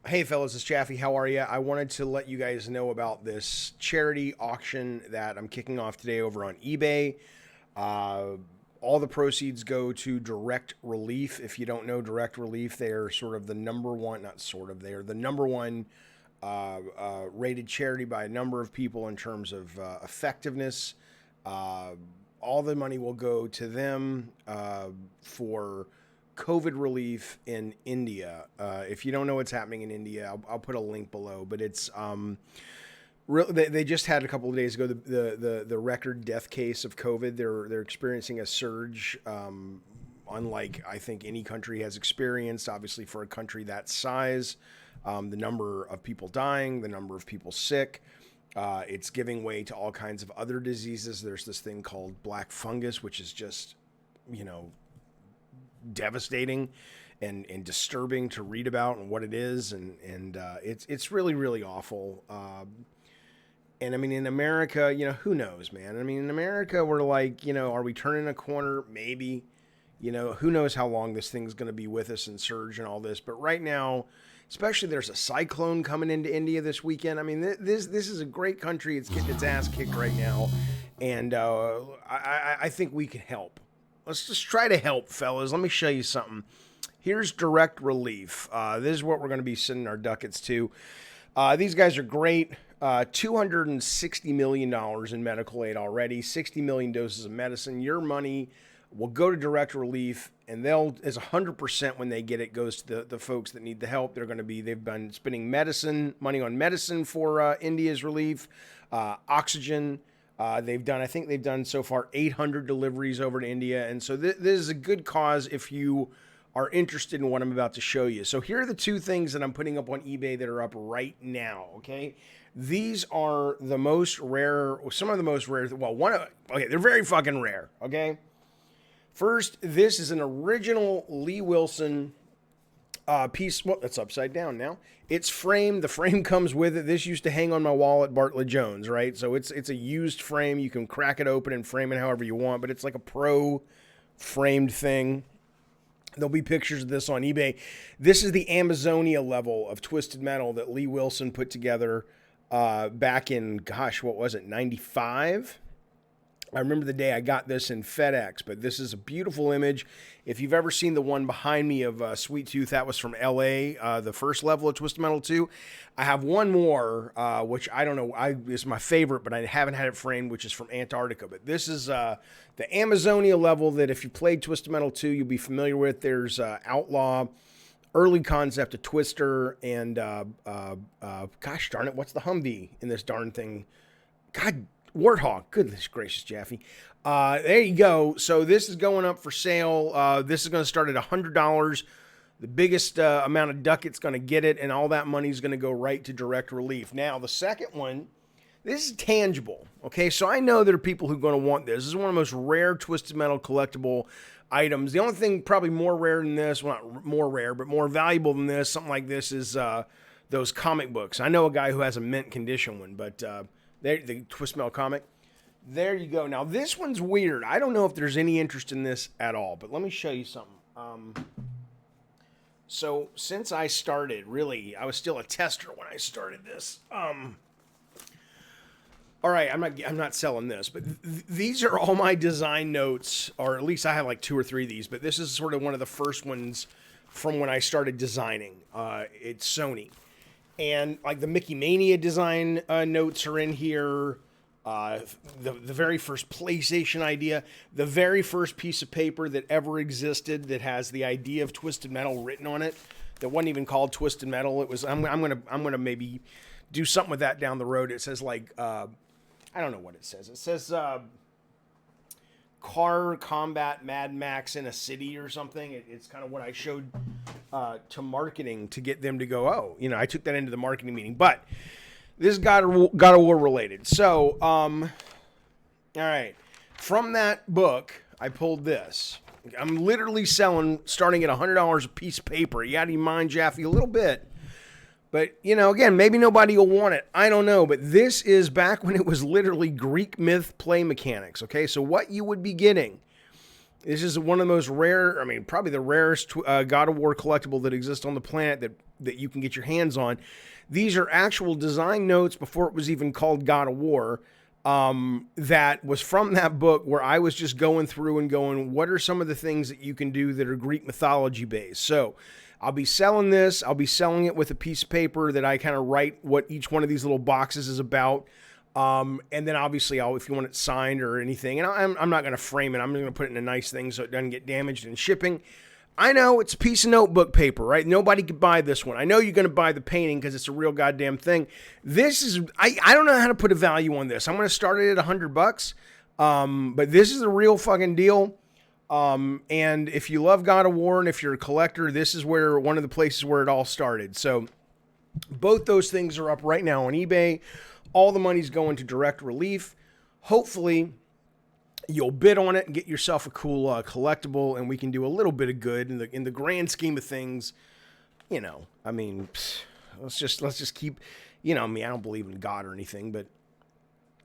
Hey fellas, it's Chaffee. How are you? I wanted to let you guys know about this charity auction that I'm kicking off today over on eBay. Uh, all the proceeds go to Direct Relief. If you don't know Direct Relief, they're sort of the number one, not sort of, they're the number one rated charity by a number of people in terms of effectiveness. Uh, all the money will go to them for COVID relief in India. If you don't know what's happening in India, I'll put a link below. But it's they just had a couple of days ago the record death case of COVID. They're experiencing a surge, unlike I think any country has experienced. Obviously, for a country that size, the number of people dying, the number of people sick. It's giving way to all kinds of other diseases. There's this thing called black fungus, which is just, devastating and disturbing to read about and what it is. And it's really, really awful. And I mean, in America, who knows, man? I mean, in America, we're like, are we turning a corner? Maybe, who knows how long this thing's going to be with us and surge and all this. But right now, especially there's a cyclone coming into India this weekend. I mean, this is a great country. It's getting its ass kicked right now. And I think we can help. Let's just try to help, fellas. Let me show you something. Here's Direct Relief. This is what we're going to be sending our ducats to. These guys are great. $260 million in medical aid already. 60 million doses of medicine. Your money will go to Direct Relief, and as 100% when they get it goes to the folks that need the help. They've been spending money on medicine for India's relief, oxygen. I think they've done so far 800 deliveries over to India. And so this is a good cause if you are interested in what I'm about to show you. So here are the two things that I'm putting up on eBay that are up right now. Okay. These are the most rare, some of the most rare. Well, they're very fucking rare. Okay. First, this is an original Lee Wilson piece. Well, that's upside down now. It's framed. The frame comes with it. This used to hang on my wall at Bartlett Jones, right? So it's a used frame. You can crack it open and frame it however you want, but it's like a pro framed thing. There'll be pictures of this on eBay. This is the Amazonia level of Twisted Metal that Lee Wilson put together back in, what was it, 95? I remember the day I got this in FedEx, but this is a beautiful image. If you've ever seen the one behind me of Sweet Tooth, that was from LA, the first level of Twisted Metal 2. I have one more, which I don't know, is my favorite, but I haven't had it framed, which is from Antarctica. But this is the Amazonia level that if you played Twisted Metal 2, you'll be familiar with. There's Outlaw, early concept of Twister, and gosh darn it, what's the Humvee in this darn thing? God, Warthog. Goodness gracious, Jaffe. There you go. So this is going up for sale. This is going to start at $100. The biggest amount of ducats going to get it, and all that money is going to go right to Direct Relief. Now, the second one, this is tangible. Okay, so I know there are people who are going to want this. This is one of the most rare Twisted Metal collectible items. The only thing probably more rare than this, well, not more rare, but more valuable than this, something like this, is those comic books. I know a guy who has a mint condition one, but the Twisted Metal comic. There you go. Now, this one's weird. I don't know if there's any interest in this at all, but let me show you something. So, since I started, really, I was still a tester when I started this. All right, I'm not selling this, but these are all my design notes, or at least I have like 2 or 3 of these, but this is sort of one of the first ones from when I started designing. It's Sony. And like the Mickey Mania design notes are in here. The very first PlayStation idea, the very first piece of paper that ever existed that has the idea of Twisted Metal written on it, that wasn't even called Twisted Metal. It was I'm gonna maybe do something with that down the road. It says like I don't know what it says. It says car combat Mad Max in a city or something. It's kind of what I showed to marketing to get them to go, oh, I took that into the marketing meeting. But this is God of War related. So, all right. From that book, I pulled this. I'm literally starting at $100 a piece of paper. You got to mind, Jaffe, a little bit. But, again, maybe nobody will want it. I don't know. But this is back when it was literally Greek myth play mechanics. Okay, so what you would be getting This is one of the most rare, I mean, probably the rarest God of War collectible that exists on the planet that you can get your hands on. These are actual design notes before it was even called God of War. That was from that book where I was just going through and going, what are some of the things that you can do that are Greek mythology based? So I'll be selling this. I'll be selling it with a piece of paper that I kind of write what each one of these little boxes is about. And then obviously if you want it signed or anything, and I'm not going to frame it. I'm going to put it in a nice thing so it doesn't get damaged in shipping. I know it's a piece of notebook paper, right? Nobody could buy this one. I know you're going to buy the painting because it's a real goddamn thing. This is, I don't know how to put a value on this. I'm going to start it at $100. But this is a real fucking deal. And if you love God of War and if you're a collector, this is where one of the places where it all started. So both those things are up right now on eBay. All the money's going to direct relief. Hopefully you'll bid on it and get yourself a cool collectible, and we can do a little bit of good in the grand scheme of things. You know, I mean, let's just keep, you know, I mean, I don't believe in God or anything, but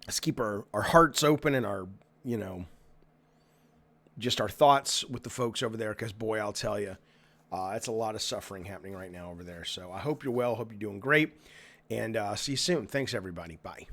let's keep our hearts open and our, you know, just our thoughts with the folks over there, because boy, I'll tell you, it's a lot of suffering happening right now over there. So I hope you're well. Hope you're doing great, and see you soon. Thanks, everybody. Bye.